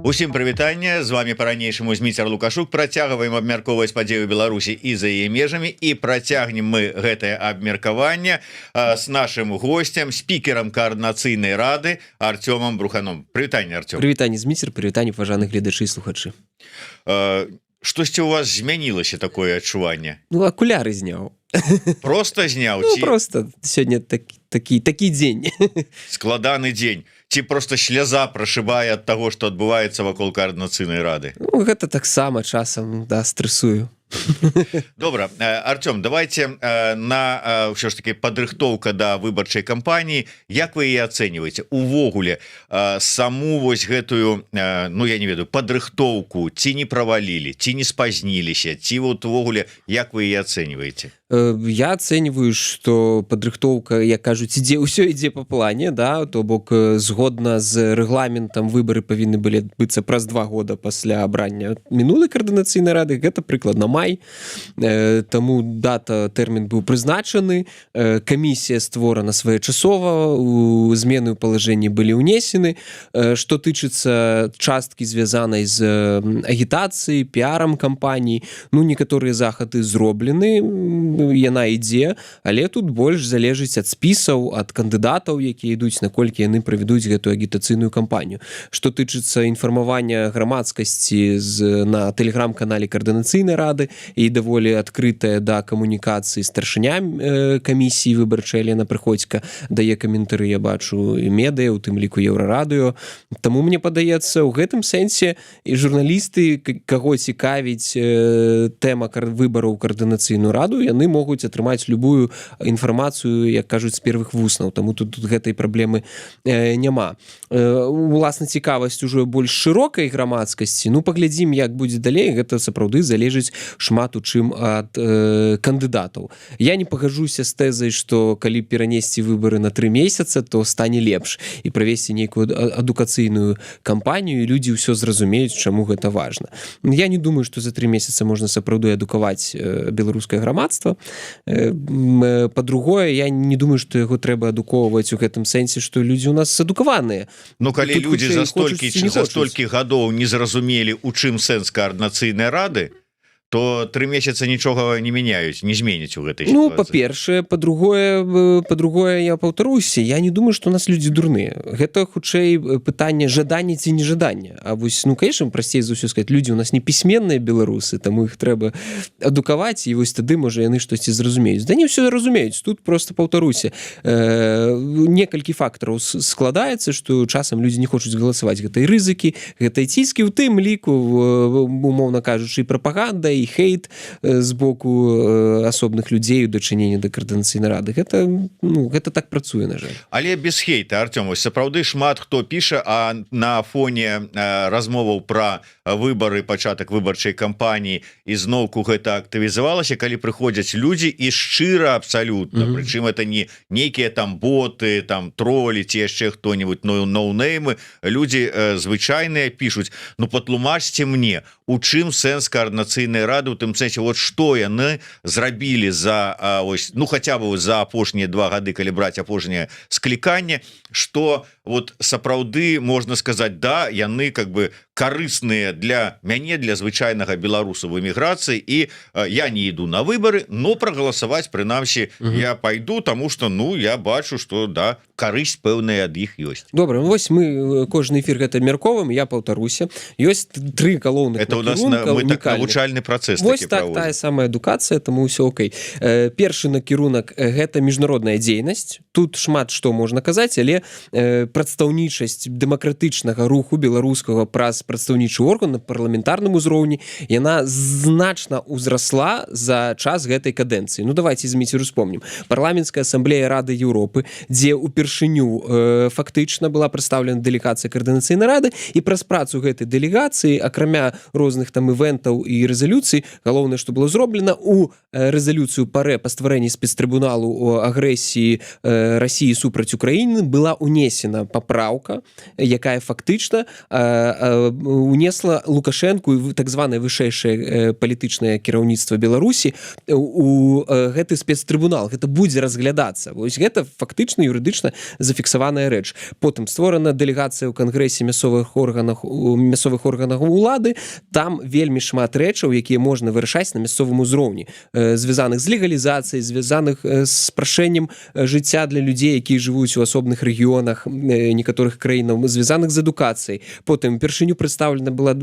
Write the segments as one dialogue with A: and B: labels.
A: Усім прывітанне, з вами па-ранейшаму Зміцер Лукашук. Працягваем абмяркоўваць падзею Беларусі і за яе межамі, і працягнем мы гэтае абмеркаванне з нашым гостем, спікерам Координацыйнай рады Артёмом Бруханом. Прывітанне, Артём.
B: Прывітанне, Зміцер, прывітанне, паважаных гледачы і слухачы.
A: Штосьці у вас змянілася такое адчуванне?
B: Ну, акуляры зняў.
A: Просто зняў?
B: Ну, просто сёння такі дзень.
A: Складаны дзень. Ці просто сляза прашыбае ад таго, што адбываецца вакол Координацыйнай рады?
B: Ну, гэта таксама часам, да, стрэсую.
A: Добра, Артём, давайте на ўсё ж таки падрыхтоўка да выбарчай кампаніі. Як вы яе ацэньваеце? Увогуле саму вось гэтую, ну я не ведаю, падрыхтоўку ці не правалілі, ці не спазніліся, ці вот увогуле як вы яе ацэньваеце?
B: Я ацэньваю, што падрыхтоўка, як кажуць, ўсё ідзе па плане, да, то бок згодна з рэгламентам выбары павінны былі адбыцца праз 2 года пасля абрання мінулай Координацыйнай рады, гэта прыкладна май, таму тэрмін быў прызначаны, камісія створана своечасова, змены ў палажэнні былі ўнесены. Што тычыцца часткі звязанай з агітацыяй, піарам кампаніі, ну некаторыя захады зроблены, яна ідзе, але тут больш залежыць ад спісаў, ад кандыдатаў, якія ідуць, наколькі яны правядуць гэтую агітацыйную кампанію. Што тычыцца інфармавання грамадскасці на тэлеграм-канале Координацыйнай рады і даволі адкрытая да камунікацыі старшыня камісіі выбарчай Алена Прыходзька дае каментары, я бачу, і медыа, у тым ліку Еўрарадыё. Таму мне падаецца, у гэтым сэнсе і журналісты, каго цікавіць тэма выбараў у Координацыйную раду, яны могуць атрымаць любую інфармацыю, як кажуць, з первых вуснаў, таму тут гэтай праблемы няма. Уласна, цікавасць ужо больш шырокай грамадскасці, ну паглядзім, як будзе далей, гэта сапраўды залежыць шмат у чым ад кандыдатаў. Я не пагаджуся з тэзай, што калі перанесці выбары на 3 месяца, то стане лепш і правесці нейкую адукацыйную кампанію, і людзі ўсё зразумеюць, чаму гэта важна. Я не думаю, што за 3 месяца можна сапраўды адукаваць беларускае грамадства. Па-другое, я не думаю, што яго трэба адукоўваць у гэтым сэнсе, што людзі ў нас адукаваныя.
A: Ну, калі людзі за столькі гадоў не зразумелі, у чым сэнс Координацыйнай рады, то 3 месяца нічога не мяняюць, не зменяць у гэтай сітуацыі.
B: Ну, па-першае, па-другое, я паўтаруся, я не думаю, што у нас людзі дурныя. Гэта, хутчэй, пытанне жадання ці нежадання. А вось, ну, конечно, прасцей за ўсё сказаць, людзі у нас не пісьменныя беларусы, таму іх трэба адукаваць, і вось тады, можа, яны штосьці зразумеюць. Да не ўсё разумеюць, тут просто паўтаруся. Некалькі фактараў складаецца, што часам людзі не хочуць галасаваць. Гэта і рызыкі, гэта і ціскі, у тым ліку, умоўна кажучы, і прапаганда, і хейт з боку асобных людзей у дачыненні да Координацыйнай рады. Гэта так працуе, на жаль.
A: Але без хейта, Артём, сапраўды шмат хто піша, а на фоне размоваў пра выбары, пачатак выбарчай кампаніі ізноўку гэта актывізавалася, калі прыходзяць людзі і шчыра абсалютна, прычым это не нейкія там боты, там тролі ці яшчэ хто-нибудь, ноунеймы, людзі звычайныя пішуць, ну патлумачце мне, у чым сэнс Координацыйнай рады, у тым сэнсе, вот што яны зрабілі за ось, ну хаця бы за апошнія 2 гады, калі браць апошняе скліканне, што вот сапраўды можна сказаць, да, яны как бы карысныя для мяне, для звычайнага беларуса в эміграцыі, і я не іду на выбары, но прагаласаваць прынамсі я пайду, таму што, ну, я бачу, што, да, карысць пэўная ад іх ёсць.
B: Добра, вось мы кожны эфір гэта абмяркоўваем, я паўтаруся. Ёсць 3 галоўных
A: накірунка. Это у нас мы так навучальны працэс
B: такі праводзім. Вось так, тая самая адукацыя, таму ўсё окей. Першы накірунак – гэта міжнародная дзейнасць. Тут шмат што можна казаць, але прадстаўнічасць дэмакратычнага руху беларускага праз прадстаўнічы орган на парламентарным узроўні, яна значна ўзрасла за час гэтай кадэнцыі. Ну, давайте з Зміцер успомнім. Парламенцкая асамблея Рады Еўропы, дзе упершыню фактычна была прадстаўлена дэлегацыя Координацыйнай рады, і праз працу гэтай дэлегацыі, акрамя розных там івентаў і рэзалюцый, галоўнае, што было зроблена, у рэзалюцыю ПАРЭ па стварэнні спецтрыбуналу о агрэсіі Расіі супраць Украіны была унесена зроблена папраўка, якая фактычна унесла Лукашэнку і так званае вышэйшае палітычнае кіраўніцтва Беларусі у гэты спецтрыбунал. Гэта будзе разглядацца. Вось гэта фактычна юрыдычна зафіксаваная рэч. Потым створана дэлегацыя ў кангрэсе мясцовых органах улады. Там вельмі шмат рэчаў, якія можна вырашаць на мясцовым узроўні, звязаных з легалізацыяй, звязаных з спрашэннем жыцця для людзей, якія жывуць у асобных рэгіёнах некаторых краінаў, звязаных з адукацыяй. Потым упершыню прадстаўлена была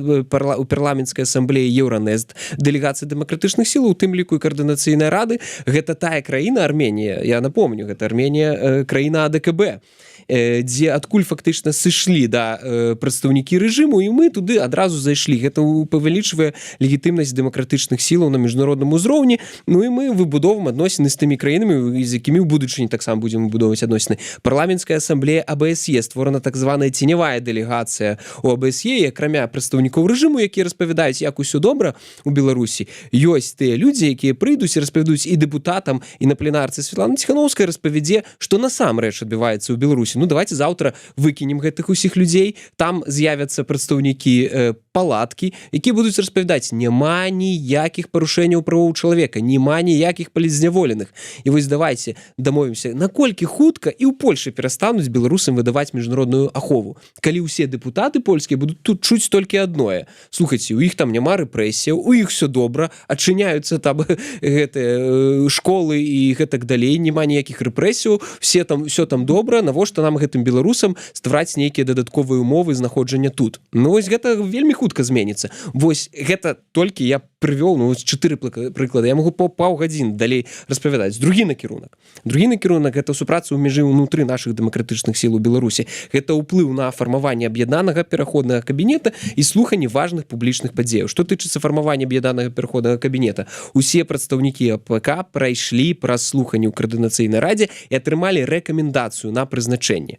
B: у парламенцкай асамблеі Еўранест дэлегацыя дэмакратычных сілаў, у тым ліку і каардынацыйнай рады. Гэта тая краіна, Арменія, я напомню, гэта Арменія, краіна АДКБ, дзе адкуль фактычна сышлі прадстаўнікі рэжыму, і мы туды адразу зайшлі. Гэта павялічвае легітымнасць дэмакратычных сілаў на міжнародным узроўні. Ну і мы выбудоўваем адносіны з тымі краінамі, з якімі ў будучыні таксама будзем выбудоўваць адносіны. Парламенцкая асамблея АБСЕ, створана так званая ценявая дэлегацыя у АБСЕ, і акрамя прадстаўнікоў рэжыму, якія распавядаюць, як усё добра у Беларусі, ёсць тыя людзі, якія прыйдуць і распавядуць і дэпутатам, і на пленарцы Святлана Ціханаўская распавядзе, што насамрэч адбываецца ў Беларусі. Ну, давайте заўтра выкінем гэтых усіх людзей, там з'явяцца прадстаўнікі палаткі, якія будуць распавядаць, няма ніякіх парушэнняў правоў чалавека, няма ніякіх палізняволеных. І вось давайте дамовімся, наколькі хутка і ў Польшы перастануць беларусам выдаваць міжнародную ахову. Калі ўсе дэпутаты польскія будуць тут чуць толькі адное. Слухайце, у іх там няма рэпрэсіяў, у іх все добра, адчыняюцца там гэтыя школы і гэтак далей, няма ніякіх рэпрэсіяў, все там добра, навошта нам гэтым беларусам ствараць нейкія дадатковыя умовы знаходжання тут. Ну вось гэта вельмі хутка зменіцца. Вось гэта толькі я прывёл 4 прыклады. Я магу паўгадзіны далей распавядаць. Другі накірунак гэта супраца ў межы ўнутры нашых дэмакратычных сіл у Беларусі. Гэта ўплыў на фармаванне аб'яднанага пераходнага кабінета і слуханне важных публічных падзеяў. Што тычыцца фармавання аб'яднанага пераходнага кабінета, усе прадстаўнікі АПК прайшлі праз слуханне ў каардынацыйнай радзе і атрымалі рэкамендацыю на прызначэнне.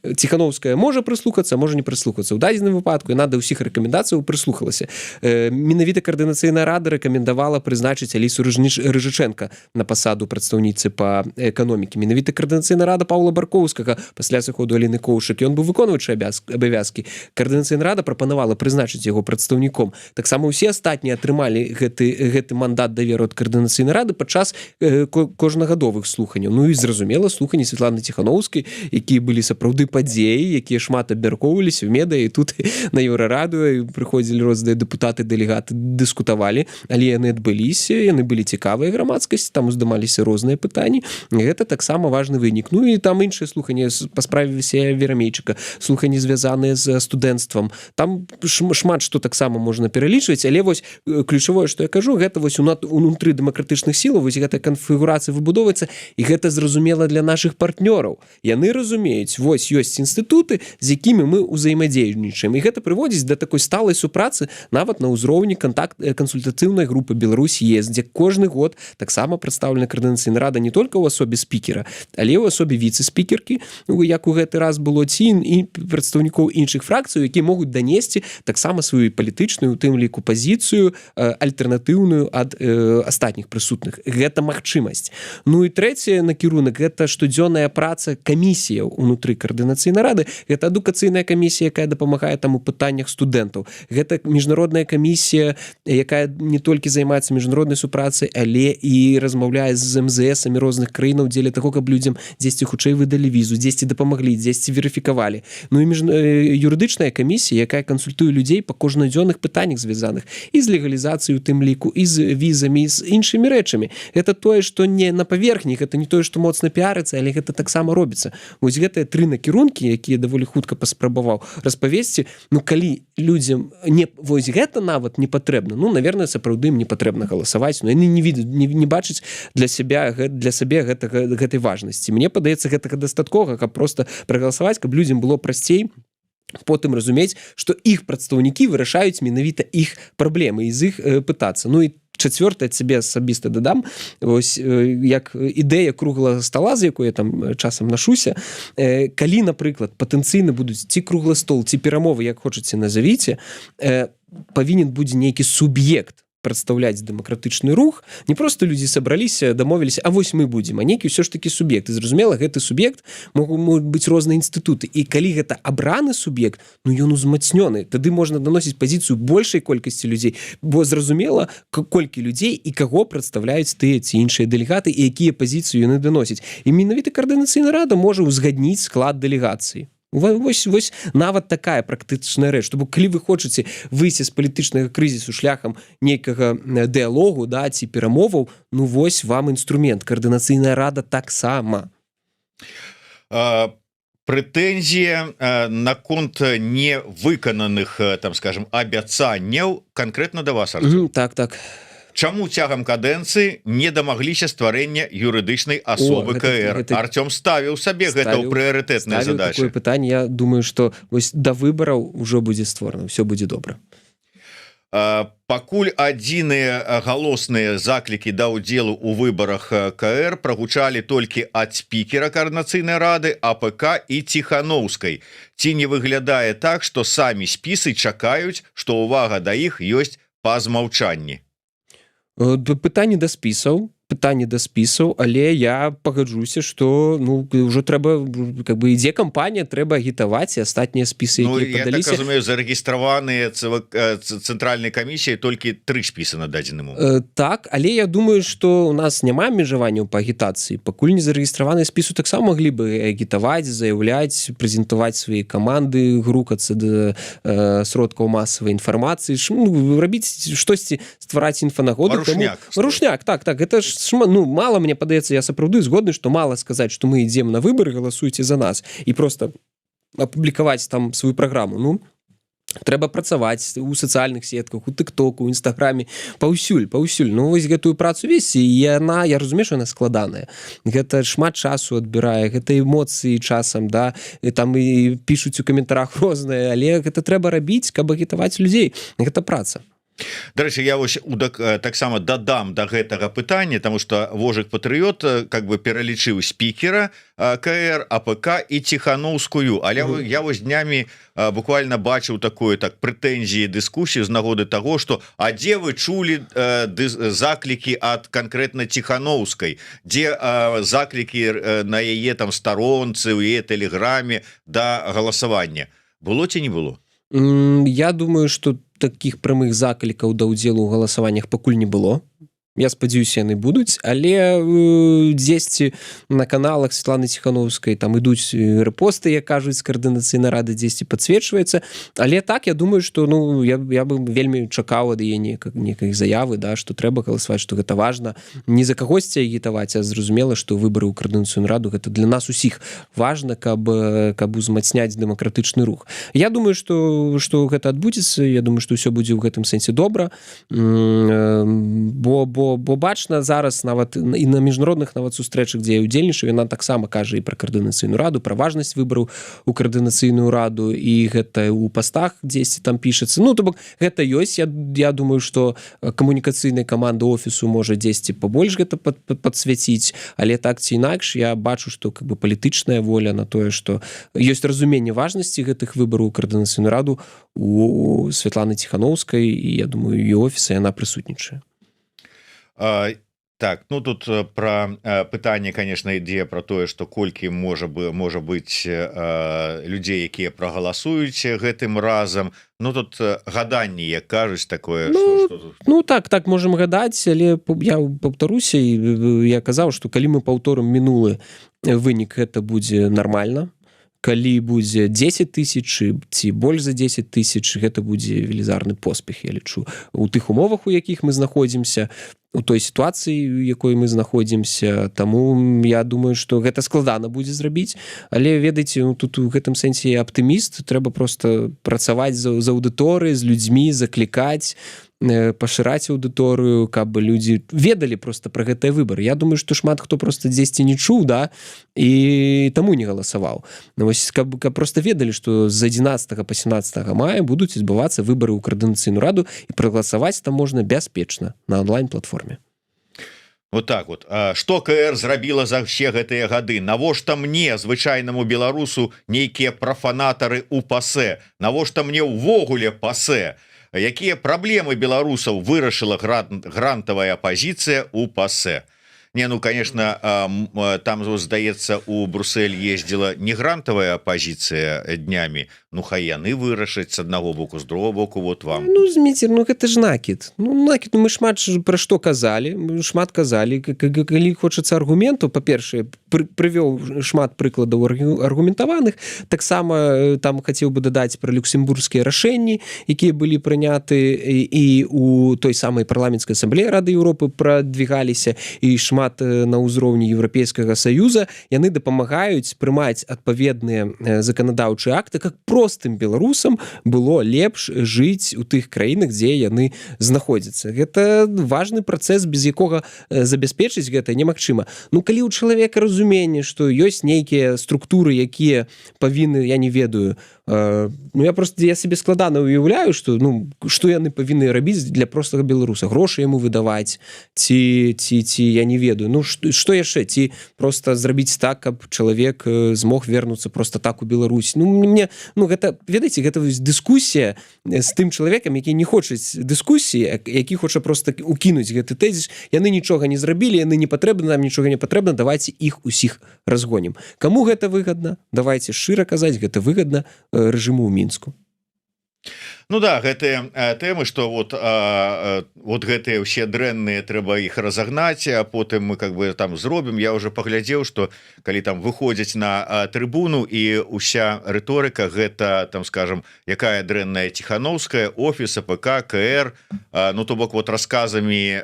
B: Ціханаўская можа прыслухацца, можа не прыслухацца. У дадзеным выпадку яна да ўсіх рэкамендацыяў прыслухалася. Менавіта каардынацыйная рада рэкамендавала прызначыць Алісу Рыжычэнка на пасаду прадстаўніцы па эканомікі. Менавіта каардынацыйная рада Паўла Баркоўскага пасля сыходу Аліны Коўшак, ён быў выконваючы абавязкі. Каардынацыйная рада прапанавала прызначыць яго прадстаўніком. Таксама ўсе астатнія атрымалі гэты мандат даверу ад каардынацыйнай рады падчас кожнагадовых слуханняў. Ну і зразумела, слуханні Святланы Ціханаўскай, якія былі сапраўды падзеі, якія шмат абмяркоўваліся в медыа, і тут на Еўрараду прыходзілі розныя дэпутаты, дэлегаты, дыскутавалі, але яны адбыліся, яны былі цікавыя грамадскасці, там уздымаліся розныя пытанні. Гэта таксама важны вынік. Ну і там іншыя слуханні па справе Весея Верамейчыка, слуханні звязаныя з студэнцтвам. Там шмат што таксама можна пералічваць, але вось ключавое, што я кажу, гэта вось унутры дэмакратычных сілаў, вось гэтая канфігурацыя выбудоўваецца, і гэта зразумела для нашых партнёраў. Яны разумеюць, вось ёсць інстытуты, з якімі мы ўзаемадзейнічаем, і гэта прыводзіць да такой сталай супрацы нават на ўзроўні кансультацыйнай групы Беларусь ЕС, дзе кожны год таксама прадстаўлена каардынацыйная рада не толькі ў асобе спікера, але ў асобе віцэ-спікеркі, як у гэты раз было, ці і прадстаўнікоў іншых фракцый, якія могуць данесці таксама сваю палітычную, у тым ліку пазіцыю альтэрнатыўную ад астатніх прысутных. Гэта магчымасць. Ну і трэці накірунак, гэта штодзённая праца камісіяў унутры каардынацыйнай рады. Гэта адукацыйная камісія, якая дапамагае там у пытаннях студэнтаў. Гэта міжнародная камісія, якая не толькі займаецца міжнароднай супрацай, але і размаўляе з МЗСамі розных краінаў дзеля таго, каб людзям дзесьці хутчэй выдалі візу, дзесьці дапамаглі, дзесьці верыфікавалі. Ну і юрыдычная камісія, якая кансультуе людзей па кожнадзённых пытаннях звязаных і з легалізацыяй у тым ліку, і з візамі, і з іншымі рэчамі. Гэта тое, што не на паверхні, гэта не тое, што моцна піарыцца, але гэта таксама робіцца. Вось гэтыя 3 накірункі, якія даволі хутка паспрабаваў распавесці, ну калі людзям вось гэта нават не патрэбна, ну, наверное, сапраўды ім не патрэбна галасаваць, но яны не бачаць для сабе гэтай важнасці. Мне падаецца, гэтага дастаткова, каб проста прагаласаваць, каб людзям было прасцей потым разумець, што іх прадстаўнікі вырашаюць менавіта іх праблемы і з іх пытацца. Ну і чацвёртае сабе асабіста дадам, вось як ідэя круглага стала, з якой я там часам нашуся, калі, напрыклад, патэнцыйна будуць ці круглы стол, ці перамовы, як хочаце назавіце, павінен будзе нейкі суб'ект прадстаўляць дэмакратычны рух, не просто людзі сабраліся, дамовіліся, а вось мы будзем, а нейкі ўсё ж такі суб'ект. І зразумела, гэты суб'ект могуць быць розныя інстытуты. І калі гэта абраны суб'ект, ну ён узмацнёны, тады можна даносіць пазіцыю большай колькасці людзей, бо зразумела, колькі людзей і каго прадстаўляюць тыя ці іншыя дэлегаты і якія пазіцыі яны даносяць. І менавіта каардынацыйная рада можа ўзгадніць склад дэлегацыі. Вось нават такая практычная рэч, бо калі вы хочаце выйсці з палітычнага крызісу шляхам нейкага дыялогу, да, ці перамоваў, ну вось вам інструмент, каардынацыйная рада таксама.
A: Прэтэнзія наконт невыкананых, там скажем, абяцанняў канкрэтна да вас, Артур.
B: Так.
A: Чаму цягам кадэнцыі не дамагліся стварэння юрыдычнай асобы КР? Артём ставіў сабе гэта ў прыярытэтныя задачы.
B: Такое пытанне, я думаю, што вось да выбараў ужо будзе створана, все будзе добра.
A: Пакуль адзіныя галосныя заклікі да ўдзелу ў выбарах КР прагучалі толькі ад спікера каардынацыйнай рады, АПК і Ціханоўскай. Ці не выглядае так, што самі спісы чакаюць, што ўвага да іх ёсць па змаўчанні?
B: Пытанне да спісаў, але я пагаджуся, што ну ўжо трэба, как бы ідзе кампанія, трэба агітаваць, і астатнія спісы, якія падаліся.
A: Я так разумею, зарэгістраваныя цэнтральнай камісіяй толькі 3 спісы на дадзеным.
B: Так, але я думаю, што у нас няма абмежаванняў па агітацыі. Пакуль не зарэгістраваныя спісу, таксама маглі бы агітаваць, заяўляць, прэзентаваць свае каманды, грукацца да сродкаў масавай інфармацыі, рабіць штосьці, ствараць інфанагоду. Рушняк, так, гэта ж ну, мала, мне падаецца, я сапраўды згодны, што мала сказаць, што мы ідзем на выбары, галасуйце за нас, і просто апублікаваць там сваю праграму. Ну, трэба працаваць у сацыяльных сетках, у тыктоку, у інстаграме, паўсюль. Ну, вось гэтую працу весці, і яна, я разумею, што яна складаная. Гэта шмат часу адбірае, гэта эмоцыі часам, да, і там і пішуць у каментарах розныя, але гэта трэба рабіць, каб агітаваць людзей. Гэта праца.
A: Дарэчы, я вось таксама дадам да гэтага пытання, таму што Вожык Патрыёт как бы пералічыў спікера КР, АПК і Ціханоўскую, але я вось днямі буквально бачыў такое прэтэнзіі, дыскусію з нагоды таго, што а дзе вы чулі заклікі ад канкрэтна Ціханоўскай, дзе заклікі на яе там старонцы, у яе тэлеграме да галасавання. Было ці не было?
B: Я думаю, што такіх прамых заклікаў да ўдзелу ў галасаваннях пакуль не было. Я спадзяюся, яны будуць, але дзесьці на каналах Светланы Ціханоўскай там ідуць рэпосты, як кажуць, з каардынацыйнай рады дзесьці падсвечваецца. Але так, я думаю, што ну, я бы вельмі чакаў ад яе нейкай заявы, да, што трэба галасаваць, што гэта важна. Не за кагосьці агітаваць, а зразумела, што выбары ў каардынацыйную раду гэта для нас усіх важна, каб узмацняць дэмакратычны рух. Я думаю, што гэта адбудзецца, я думаю, што ўсё будзе ў гэтым сэнсе добра, бо бачна зараз нават і на міжнародных нават сустрэчах, дзе я ўдзельнічаю, яна таксама кажа і пра каардынацыйную раду, пра важнасць выбараў у каардынацыйную раду, і гэта ў пастах дзесьці там пішацца. Ну, то бок гэта ёсць. Я думаю, што камунікацыйная каманда офісу можа дзесьці пабольш гэта падсвяціць, але так ці інакш я бачу, што как бы палітычная воля на тое, што ёсць разуменне важнасці гэтых выбараў у каардынацыйную раду у Светланы Ціханоўскай, і я думаю, і офіса яна прысутнічае.
A: Так, ну тут про пытанне, конечно, ідзе про тое, что колькі можа быць людзей, якія прагаласуюць гэтым разам. Ну тут гаданні, як кажуць, такое.
B: Ну так можем гадаць, але я паўтаруся, я казаў, што калі мы паўторым мінулы вынік, гэта будзе нармальна. Калі будзе 10 000 ці больш за 10 000, гэта будзе велізарны поспех, я лічу. У тых умовах, у якіх мы знаходзімся, у той сітуацыі, у якой мы знаходзімся, таму я думаю, што гэта складана будзе зрабіць, але ведаеце, тут у гэтым сэнсе я аптыміст, трэба проста працаваць з аўдыторыяй, з людзьмі, заклікаць, пашыраць аўдыторыю, каб людзі ведалі проста пра гэтыя выбары. Я думаю, што шмат хто проста дзесьці не чуў, да, і таму не галасаваў. Вось каб проста ведалі, што з 11 па 17 мая будуць адбывацца выбары ў каардынацыйную раду, і прагаласаваць там можна бяспечна на онлайн-платформе.
A: Вот так вот. Што КР зрабіла за ўсе гэтыя гады? Навошта мне, звычайнаму беларусу, нейкія прафанатары ў пасе? Навошта мне ўвогуле пасе? якія праблемы беларусаў вырашыла грантавая апозіцыя у ПАСЕ? Не, ну, конечно, там, здаецца, у Брюссель ездила не грантовая оппозиция днями, ну, хай яны вырашаць с одного боку, с другого боку, вот вам.
B: Ну, Зміцер, ну, гэта ж накид. Ну, накид, ну, мы шмат пра што казалі, шмат казалі. Калі хочацца аргументу, па-першае, прывёў шмат прыкладаў аргументаваных, таксама там хацеў бы дадаць пра люксембургскія рашэнні, якія былі прыняты і у той самай парламенцкай асамблеі Рады Еўропы прадвігаліся, і шмат на ўзроўні Еўрапейскага Саюза, яны дапамагаюць прымаць адпаведныя заканадаўчыя акты, как простым беларусам было лепш жыць у тых краінах, дзе яны знаходзяцца. Гэта важны працэс, без якога забяспечыць гэта немагчыма. Ну, калі ў чалавека разуменне, што ёсць нейкія структуры, якія павінны, я не ведаю, ну, я себе складана уяўляю, што, ну, што яны павінны рабіць для простага беларуса, грошы яму выдаваць, ці я не ведаю, ну, што яшчэ, ці просто зрабіць так, каб чалавек змог вернуцца просто так у Беларусь. Ну, мне, ну, гэта, ведаеце, гэта дыскусія з тым чалавекам, які не хочуць дыскусіі, які хоча просто укінуць гэты тэзіс, яны нічога не зрабілі, яны не патрэбны, нам нічога не патрэбна, давайте іх усіх разгонім. Каму гэта выгадна? Давайте шчыра казаць, гэта выгадна рэжыму ў Мінску.
A: Ну да, гэтыя тэмы, што вот гэтыя ўсе дрэнныя, трэба іх разагнаць, а потым мы как бы там зробім. Я уже паглядзеў, што калі там выходзяць на трыбуну і уся рыторыка гэта, там, скажем, якая дрэнная Ціхановская, офіс, АПК, КР, ну то бок вот рассказамі,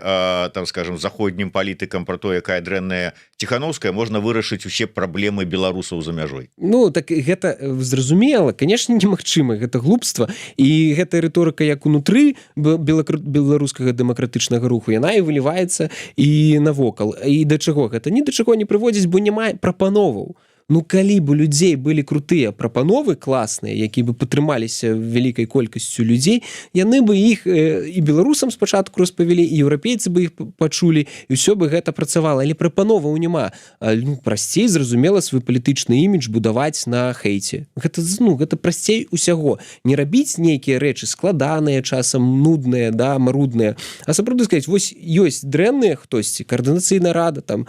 A: там, скажем, заходнім палітыкам про то, якая дрэнная Ціхановская, можна вырашыць усе праблемы беларусаў за мяжой.
B: Ну, так гэта зразумела, конечно, немагчыма, гэта глупства, і гэтая рыторыка як унутры беларускага дэмакратычнага руху, яна і выліваецца і навокал. І да чаго гэта? Ні да чаго не прыводзіць, бо няма прапановаў. Ну, калі бы людзей былі крутыя прапановы класныя, які бы падтрымаліся вялікай колькасцю людзей, яны бы іх і беларусам спачатку распавялі, і еўрапейцы бы іх пачулі, і ўсё бы гэта працавала. Але прапановаў няма. Ну, прасцей, зразумела, свой палітычны імідж будаваць на хейце. Гэта, ну, гэта прасцей усяго. Не рабіць нейкія рэчы складаныя, часам нудныя, да, марудныя. А сапраўды сказаць, вось ёсць дрэнныя хтосьці, коордынацыйная рада, там,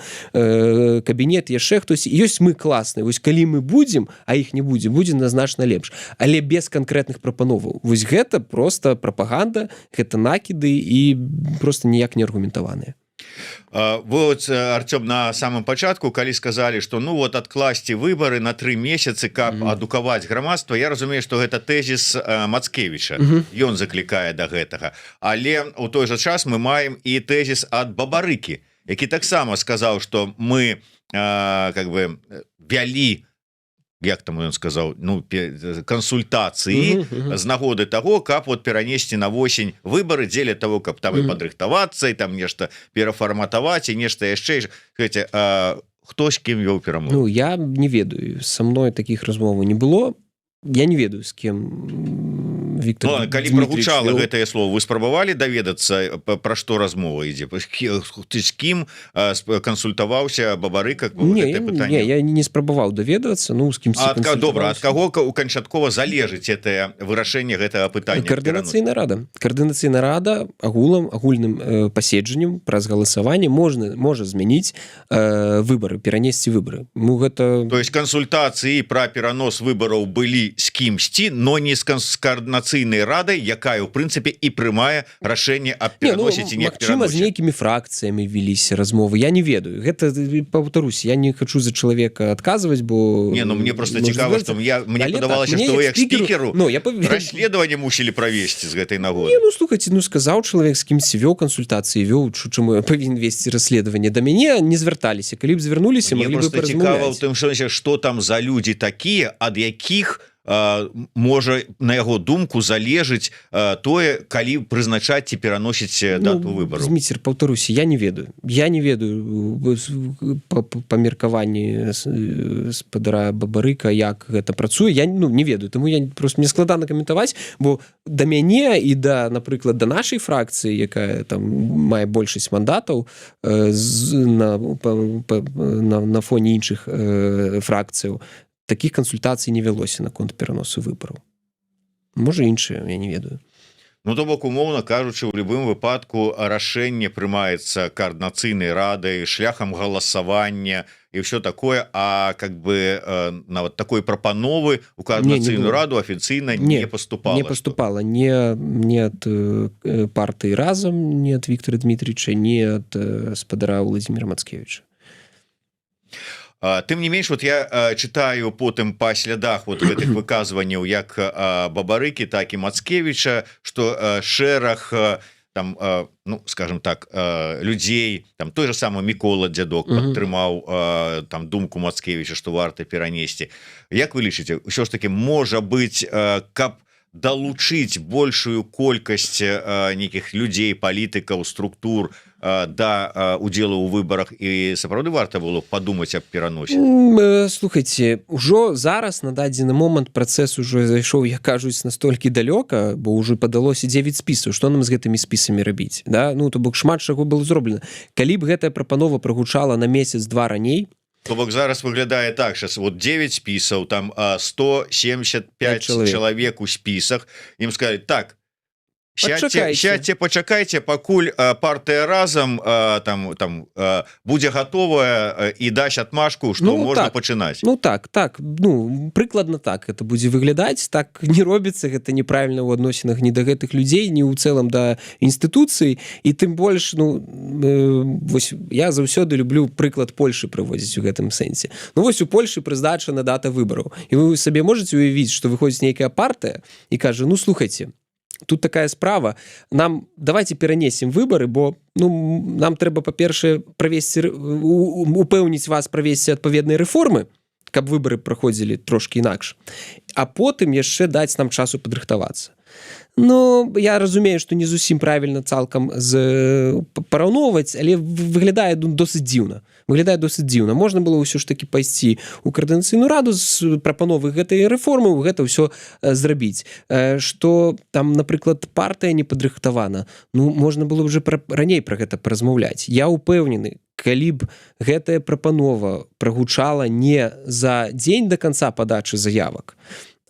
B: кабінет, яшчэ хтосьці, ёсць мы клас. Вось калі мы будзем, а іх не будзе значна лепш, але без канкрэтных прапановаў. Вось гэта просто прапаганда, гэта накіды і просто ніяк не аргументаваныя.
A: Вот, Артём, на самом пачатку, калі сказалі, што ну вот адкласці выбары на 3 месяцы, каб адукаваць грамадства, я разумею, што гэта тэзіс Мацкевіча. Ён заклікае да гэтага. Але у той жа час мы маем і тэзіс ад Бабарыкі, які таксама сказаў, што мы как бы вялі, як там ён сказаў, ну, кансультацыі з нагоды таго, каб вот перанесці на восень выбары дзеля того, каб там і падрыхтавацца, і там нешта перафарматаваць, і нешта яшчэ. Хто з кім вёў перамовы?
B: Ну, я не ведаю, са мной такіх размоваў не было. Я не ведаю, з кім Віктор
A: Дмитрич. Калі прагучала гэтае слово, вы спрабавалі даведацца, пра што размова ідзе? Ты з кім кансультаваўся Бабарыка?
B: Не, я не спрабаваў даведацца, ну, з кім кансультаваўся.
A: Добра, ад каго канчаткова залежыць гэтае вырашэнне гэтага пытання?
B: Коордынацыйная рада. Коордынацыйная рада агульным паседжаннем праз галасаванне можа змяніць выбары, перанесці выбары. Ну, гэта...
A: То есть кансультацыі пра перанос выбараў былі з кімсьці, но не з коордынацыйнай радай, якая ў прынцыпе і прымае рашэнне аб пераносіць і не пераносіць.
B: Магчыма, з нейкімі фракцыямі веліся размовы, я не ведаю. Гэта, паўтарусь, я не хачу за чалавека адказваць, бо...
A: Не, ну мне просто цікава, што мне падавалася, што вы як спікеру расследаванне мусілі правесці з гэтай нагоды.
B: Не, ну слухайце, ну сказаў чалавек, з кімсьці вёў кансультацыі, вёў, чаму я павінен весці расследаванне. Да мяне не звярталіся, калі б звярнуліся, маглі бы паразмаўляць. Мне
A: просто цікава ў тым, што там за людзі такія, ад якіх можа, на яго думку, залежыць тое, калі прызначаць ці пераносіць дату выбараў.
B: Зміцер, паўтаруся, я не ведаю. Я не ведаю па меркаванні спадара Бабарыка, як гэта працуе. Я не ведаю, таму мне складана каментаваць, бо да мяне і да, напрыклад, да нашай фракцыі, якая там мае большасць мандатаў на фоне іншых фракцыяў, таких кансультацый не вялося наконт пераносу выбараў. Можа, іншыя, я не ведаю.
A: Ну то бок умоўна кажучы, у любым выпадку рашэнне прымаецца каардынацыйнай радай шляхам галасавання і ўсё такое, а как бы нават такой прапановы у каардынацыйную раду афіцыйна не поступала.
B: Не поступала не ад партыі разам, не ад Віктора Дмітрыча, не ад спадара Владзіміра Мацкевіча.
A: Тым не менш, вот я читаю потым па слядах вот гэтых выказванняў як Бабарыкі, так і Мацкевіча, что шэраг там, ну скажем так, людзей, там той же самы Мікола Дзядок падтрымаў там думку Мацкевіча, что варта перанесці. Як вы лічыце, ўсё ж таки можа быць, каб далучыць большую колькасць нейкіх людзей, палітыкаў, структур да удзелу ў выбарах, і сапраўды варта было падумаць аб пераносе?
B: Слухайце, ужо зараз на дадзены момант працэс ужо зайшоў, як кажуць, настолькі далёка, бо ўжо падалося 9 спісаў. Што нам з гэтымі спісамі рабіць, да? Ну то бок шмат чаго было зроблена. Калі б гэтая прапанова прагучала на месяц-два раней,
A: то бок зараз выглядае так, сейчас вот 9 спісаў, там 175 чалавек у спісах, ім сказалі, так, пачакайце, пакуль партыя разам там будзе гатовая і дасць адмашку, што можна пачынаць.
B: Ну так, ну прыкладна так это будзе выглядаць, так не робіцца, гэта неправільна ў адносінах ні да гэтых людзей, ні ў цэлым да інстытуцый, і тым больш, ну вось я заўсёды люблю прыклад Польшы прыводзіць у гэтым сэнсе. Ну вось у Польшы прызначана дата выбараў, і вы сабе можаце уявіць, што выходзіць нейкая партыя і кажа, ну слухайце, тут такая справа, нам давайте перанесем выборы, бо ну, нам трэба, па-першае, упэўніць вас правесці адпаведныя рэформы, каб выборы праходзілі трошкі інакш, а потым яшчэ даць нам часу падрыхтавацца. Ну, я разумею, што не зусім правільна цалкам параўноўваць, але выглядае досыць дзіўна. Можна было ўсё ж такі пайсці ў каардынацыйную раду з прапановы гэтай рэформы, гэта ўсё зрабіць. Што там, напрыклад, партыя не падрыхтавана, ну, можна было ўжо раней пра гэта паразмаўляць. Я ўпэўнены, калі б гэтая прапанова прагучала не за дзень да канца падачы заявак,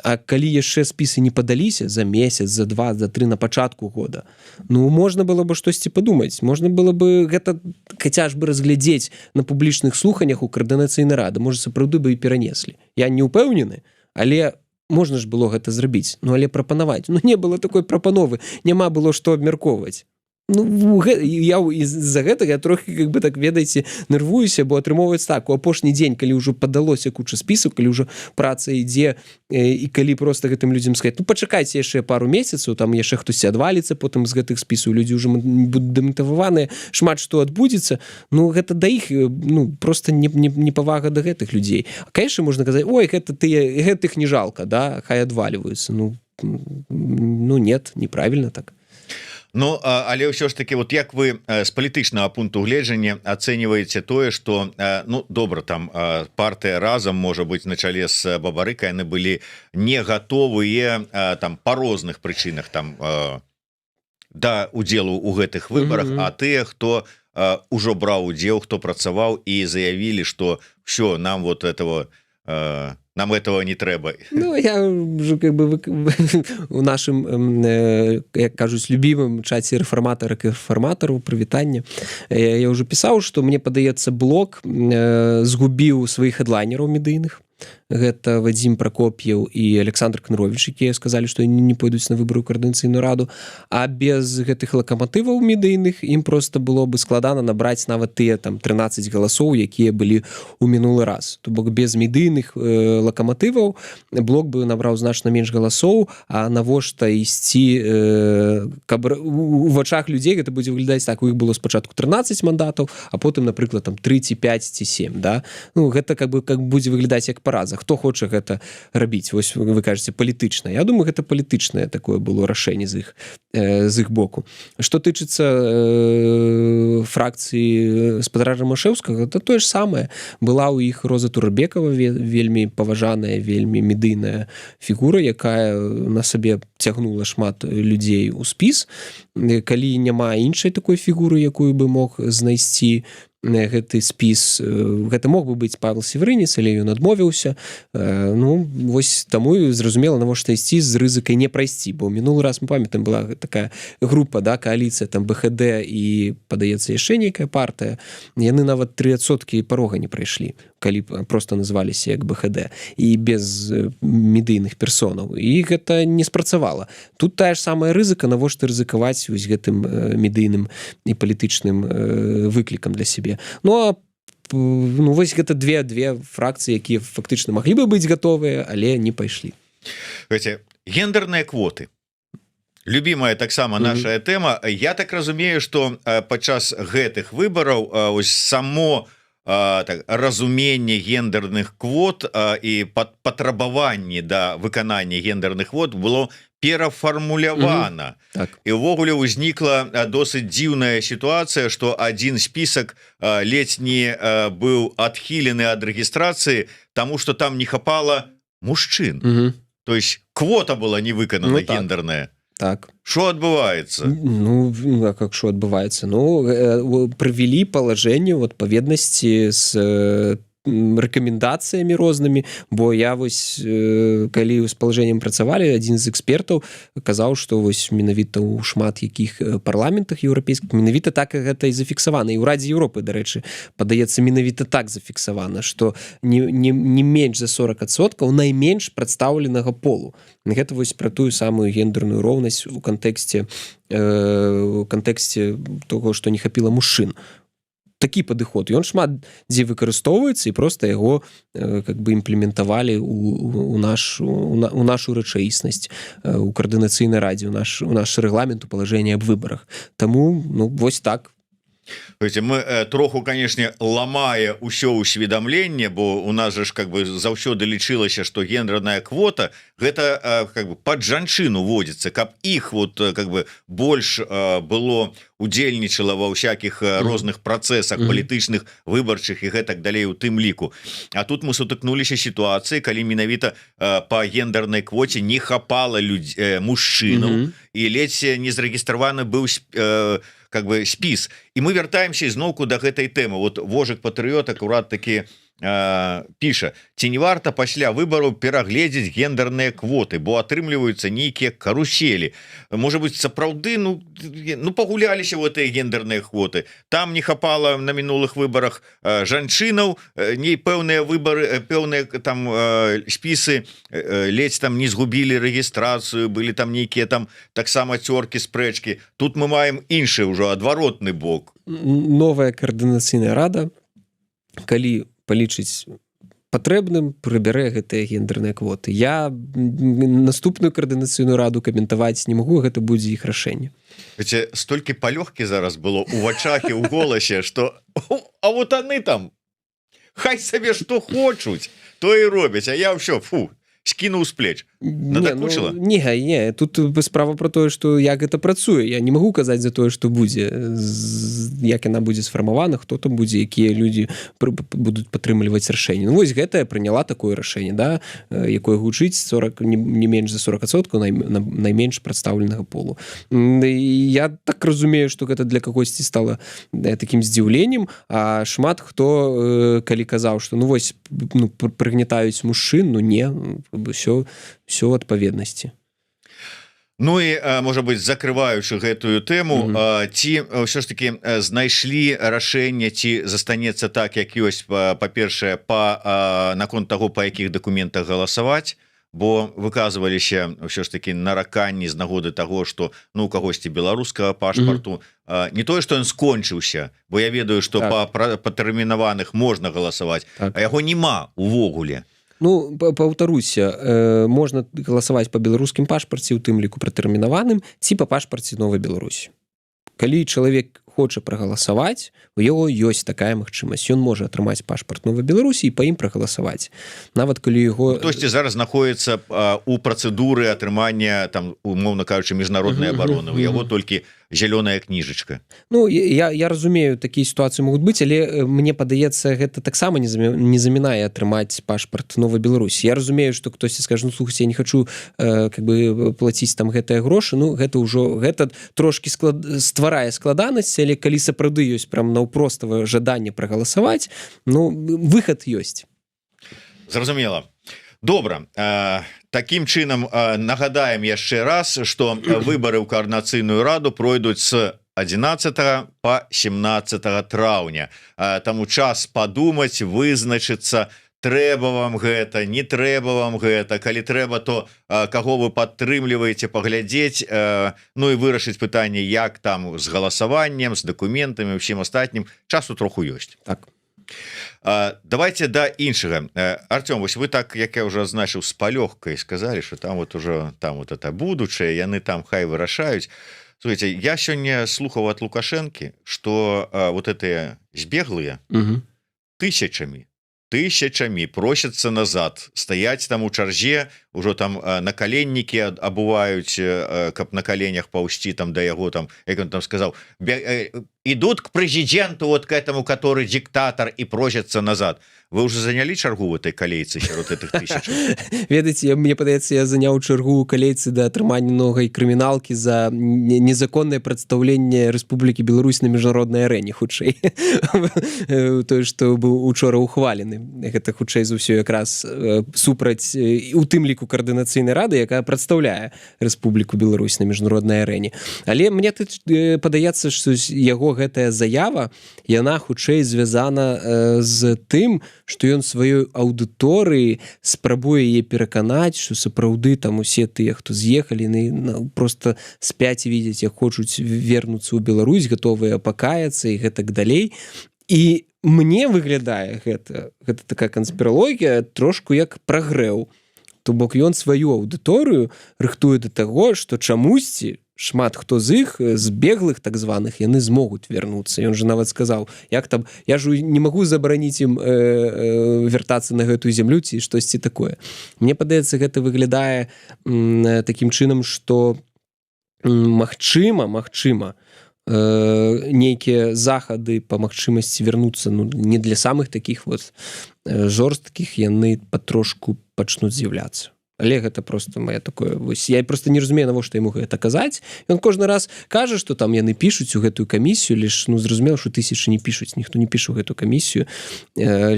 B: а калі яшчэ спісы не падаліся за месяц, за 2, за 3 на пачатку года, ну, можна было бы штосьці падумаць. Можна было бы гэта хаця ж бы разглядзець на публічных слуханнях у каардынацыйнай рады. Можа, сапраўды бы і перанеслі. Я не ўпэўнены, але можна ж было гэта зрабіць. Ну, але прапанаваць. Ну, не было такой прапановы. Няма было што абмяркоўваць. Ну, я з-за гэтага трохі, як бы так, ведаеце, нервуюся, бо атрымоўваецца так, у апошні дзень, калі ўжо падалося куча спісаў, калі ўжо праца ідзе, і калі проста гэтым людзям сказаць, ну, пачакайце яшчэ пару месяцаў, там яшчэ хтосьці адваліцца, потым з гэтых спісаў людзі ўжо будуць дэматываваныя, шмат што адбудзецца, ну, гэта да іх, ну, проста непавага да гэтых людзей. А, конечно, можна казаць, ой, гэтых не жалка, да, хай адваліваюцца. Ну, нет, неправільна так.
A: Ну, але ўсё ж таки, вот як вы з палітычнага пункту гледжання ацэньваеце тое, што, ну, добра, там партыя разам, можа быць, на чале з Бабарыкай, яны былі не гатовыя там па розных прычынах там да удзелу ў гэтых выбарах, а тыя, хто ўжо браў удзел, хто працаваў і заявілі, што все, нам вот этого нам этого не трэба.
B: Ну, я уже как бы у нашым, як кажуць, любімым чаце рэфарматарак і рэфарматараў, прывітанне. Я уже пісаў, што мне падаецца, Блок згубіў сваіх хедлайнераў медыйных. Гэта Вадзім Пракоп'еў і Александр Кныровіч, якія сказалі, што яны не пойдуць на выбары ў каардынацыйную раду, а без гэтых лакаматываў медыйных ім проста было бы складана набраць нават тыя там 13 галасоў, якія былі ў мінулы раз. То бок без медыйных лакаматываў Блок бы набраў значна менш галасоў, а навошта ісці, каб у вачах людзей гэта будзе выглядаць так, у іх было спачатку 13 мандатаў, а потым, напрыклад, там 3 ці 5 ці 7, да? Ну, гэта как будзе выглядаць як параза. Хто хоча гэта рабіць? Вось вы кажаце, палітычна. Я думаю, гэта палітычнае такое было рашэнне з іх боку. Што тычыцца фракцыі спадара Рамашэўскага, это тое ж самае. Была ў іх Роза Турбекова, вельмі паважаная, вельмі медыйная фігура, якая на сабе цягнула шмат людзей у спіс. Калі няма іншай такой фігуры, якую бы мог знайсці гэты спіс, гэта мог бы быць Павел Севрыніц, але ён адмовіўся. Ну вось таму зразумела, навошта ісці з рызыкай не прайсці, бо мінулы раз мы памятаем, была такая група, да, кааліцыя там БХД і падаецца яшчэ нейкая партыя, яны нават 3% парога не прайшлі, калі просто называліся як БХД і без медыйных персонаў, і гэта не спрацавала. Тут тая ж самая рызыка, навошта рызыкаваць вось гэтым медыйным і палітычным выклікам для сябе. Ну а ну, вось гэта две фракцыі, якія фактычна маглі бы быць гатовыя, але не пайшлі.
A: Гендерныя квоты, любимая таксама наша тэма. Я так разумею, што падчас гэтых выбараў ось само так, разуменне гендерных квот і патрабаванні да выканання гендерных квот было перафармулявана. Так. І ўвогуле ўзнікла досыць дзіўная сітуацыя, што адзін спісак ледзь не быў адхілены ад рэгістрацыі, таму што там не хапала мужчын. То есть квота была не выканана, гендерная.
B: Так.
A: Что адбываецца?
B: Ну, а как что адбываецца? Ну, правялі палажэнне ў адпаведнасці з рэкамендацыямі рознымі, бо я вось калі з палажэннем працавалі, адзін з экспертаў казаў, што вось менавіта ў шмат якіх парламентах еўрапейскіх менавіта так гэта і зафіксавана, і ў Радзе Еўропы, дарэчы, падаецца менавіта так зафіксавана, што не менш за 40% найменш прадстаўленага полу. Гэта вось пра тую самую гендерную роўнасць у кантэксце того, што не хапіла мужчын. Такі падыход, ён шмат дзе выкарыстоўваецца, і проста яго как бы імплементавалі у нашу рэчаіснасць у каардынацыйнай радзе, у наш рэгламент у палажэнні аб выбарах. Таму ну вось так.
A: Мы троху, канешне, ламае ўсё ўсведамленне, бо у нас же ж как бы заўсёды лічылася, што гендерная квота гэта как бы пад жанчыну водзіцца, каб іх вот как бы больш было удзельнічала ва ўсякіх розных працэсах палітычных, выбарчых і гэтак далей у тым ліку. А тут мы сутыкнуліся сітуацыі, калі менавіта па гендернай квоце не хапала мужчынаў і ледзь не зарэгістраваны быў как бы спіс. І мы вяртаемся ізноўку да гэтай тэмы. Вот Вожык Патрыёт акурат такі піша: ці не варта пасля выбараў перагледзець гендерныя квоты, бо атрымліваюцца нейкія каруселі. Можа быць, сапраўды ну пагуляліся в гэтыя гендерныя квоты. Там не хапала на мінулых выбарах жанчынаў, не пэўныя выбары, пэўныя там спісы ледзь там не згубілі рэгістрацыю, былі там нейкія там таксама цёркі, спрэчкі. Тут мы маем іншы ўжо адваротны бок.
B: Новая каардынацыйная рада, калі палічыць патрэбным, прыбярэ гэтыя гендерныя квоты. Я наступную каардынацыйную раду каментаваць не магу, гэта будзе іх рашэнне.
A: Столькі палёгкі зараз было ў вачах і ў голасе, што а вот яны там хай сабе што хочуць, то і робяць, а я ўсё скінуў з плеч. Надакучыла?
B: Не, тут справа про тое, што як гэта працуе. Я не магу казаць за тое, што будзе, як яна будзе сфармавана, хто там будзе, якія людзі будуць падтрымліваць рашэнне. Ну вось гэтая прыняла такое рашэнне, да, якое гучыць не менш за 40% найменш прадстаўленага полу. Я так разумею, што гэта для кагосьці стала такім здзіўленнем, а шмат хто калі казаў, што ну вось прыгнятаюць мужчын, ну не, все ў адпаведнасці.
A: Ну і можа быць, закрываючы гэтую тэму, ці ўсё ж таки знайшлі рашэнне, ці застанецца так, як ёсць, па-першае, наконт таго, па якіх дакументах галасаваць, бо выказваліся ўсё ж таки нараканні з нагоды таго, што ну у кагосьці беларускага пашпарту не тое, што ён скончыўся, бо я ведаю, што па тэрмінаваных можна галасаваць, а яго няма увогуле.
B: Ну, паўтаруся, можна галасаваць па беларускім пашпарце, у тым ліку пратэрмінаваным, ці па пашпарце Новай Беларусі. Калі чалавек хоча прагаласаваць, у яго ёсць такая магчымасць. Ён можа атрымаць пашпарт Новай Беларусі і па ім прагаласаваць. Нават калі яго...
A: Хтосьці зараз знаходіцца у працэдуры атрымання, там, умоўна кажучы, міжнароднай абароны. У яго толькі зялёная кніжачка.
B: Ну, я разумею, такія сітуацыі могуць быць, але мне падаецца, гэта таксама не замінае атрымаць пашпарт Новай Беларусі. Я разумею, што хтосьці скажа, ну, слухайце, я не хачу как бы плаціць там гэтыя грошы, ну, гэта ўжо, гэта трошкі стварае складанасць, але калі сапраўды ёсць прям наўпроставае жаданне прагаласаваць, ну выхад ёсць.
A: Зразумела. Добра, такім чынам нагадаем яшчэ раз, што выбары ў каардынацыйную раду пройдуць з 11 по 17 траўня. Таму час падумаць, вызначыцца, трэба вам гэта, не трэба вам гэта, калі трэба, то каго вы падтрымліваеце, паглядзець, ну і вырашыць пытанне, як там з галасаваннем, з дакументамі, усім астатнім. Часу троху ёсць.
B: Так.
A: Давайте да іншага. Артём, вось вы так, як я уже азначыў, з палёгкай сказалі, что там вот уже там вот это будучае, яны там хай вырашаюць. Слушайте, я сёння слухаў ад Лукашэнкі, что вот этыя збеглыя тысячамі просяцца назад, стаяць там у чарзе, ужо там накаленнікі абуваюць, каб на коленях паўсці там да яго, там, як он там сказаў, ідут к прэзідэнту, вот к этому, который диктатор, і просяцца назад. Вы уже занялі чаргу в этой калейцы сярод этих тысяч?
B: Ведаеце, мне падаецца, я заняў чаргу у калейцы да атрымання новай крыміналкі за незаконнае прадстаўленне Рэспублікі Беларусь на міжнароднай арэне, хутчэй. Тое, што быў учора ухвалены. Гэта хутчэй за ўсё якраз супраць, у тым ліку каардынацыйнай рады, якая прадстаўляе Рэспубліку Беларусь на міжнароднай арэне. Але мне падаецца, што яго гэтая заява, яна хутчэй звязана з тым, што ён сваёй аўдыторыі спрабуе яе пераканаць, што сапраўды там усе тыя, хто з'ехалі, просто спяць і видяць, як хочуць вернуцца ў Беларусь, гатовыя пакаяцца і гэтак далей. І мне выглядае гэта такая канспіралогія трошку як прагрэў. То бок ён сваю аўдыторыю рыхтуе да таго, што чамусьці шмат хто з іх, з беглых так званых, яны змогуць вярнуцца. Ён же нават сказаў, як там, я ж не магу забараніць ім вяртацца на гэтую зямлю ці штосьці такое. Мне падаецца, гэта выглядае такім чынам, што магчыма, нейкія захады па магчымасці вярнуцца, ну, не для самых такіх вот жорсткіх, яны патрошку пачнуць з'яўляцца. Але гэта просто моя такое, вось я просто не разумею, навошта яму гэта казаць. Ён кожны раз кажа, што там яны пішуць у гэтую камісію, лишь, ну, зразумела, што тысячы не пішуць, ніхто не піша ў гэту камісію.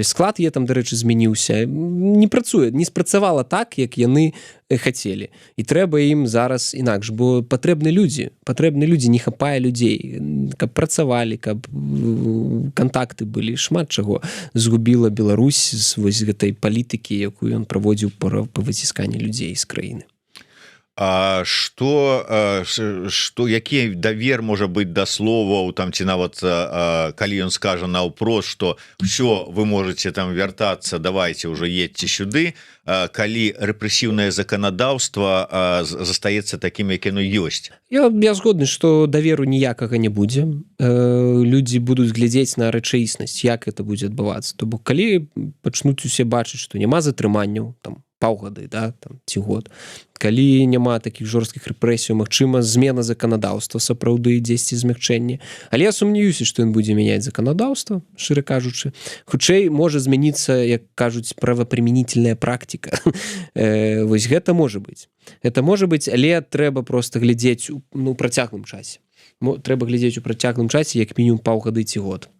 B: Склад я там, дарэчы, змяніўся. Не працуе, не спрацавала так, як яны хацелі. І трэба ім зараз інакш, бо патрэбны людзі, не хапае людзей, каб працавалі, каб кантакты былі, шмат чаго згубіла Беларусь з вось гэтай палітыкі, якую ён праводзіў па выцісканні людзей з краіны.
A: А што які давер можа быць да словаў там, ці нават калі ён скажа наўпрост, што ўсё, вы можете там вяртацца, давайте уже едьце сюды, калі рэпрэсіўнае заканадаўства застаецца такім, як яно ёсць?
B: Я згодны, што даверу ніякага не будзе. Людзі будуць глядзець на рэчаіснасць, як это будзе адбывацца. То бок калі пачнуць усе бачыць, што няма затрыманняў, там паўгады, да, там, ці год. Калі няма такіх жорсткіх рэпрэсіяў, магчыма, змена заканадаўства, сапраўды дзесьці змягчэнне. Але я сумнеюся, што ён будзе мяняць заканадаўства, шчыра кажучы. Хутчэй можа змяніцца, як кажуць, правапрымянительная практыка. Вось гэта можа быць. Гэта можа быць, але трэба проста глядзець у працяглым часе. Трэба глядзець у працяглым часе, як мінімум паўгады ці год.